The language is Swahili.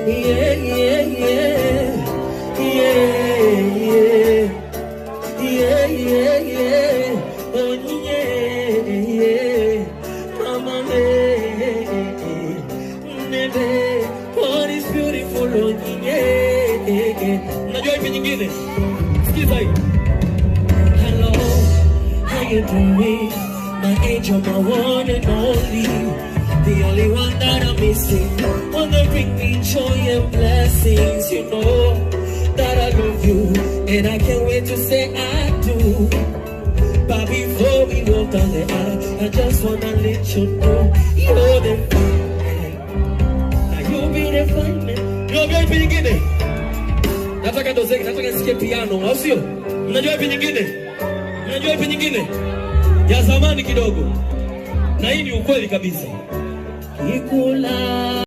yeah, yeah, yeah, yeah, yeah, yeah, yeah, oh yeah, yeah, mama me, nebe, God is beautiful, oh yeah. Unajua ipi nyingine? Sikiza hii. Hello, how you doing? My angel, my one and only, the only one that I'm missing. Wanna bring me joy and blessings. You know that I love you, and I can't wait to say I do. But before we walk down the aisle, I just wanna let you know you're the fine man. Now you'll be the fine man. Unajua ipi nyingine? Nataka nisikie piano, au sio? Unajua ipi nyingine? Unajua ipi nyingine? Ya zamani kidogo. Na hii ni ukweli kabisa. Kikula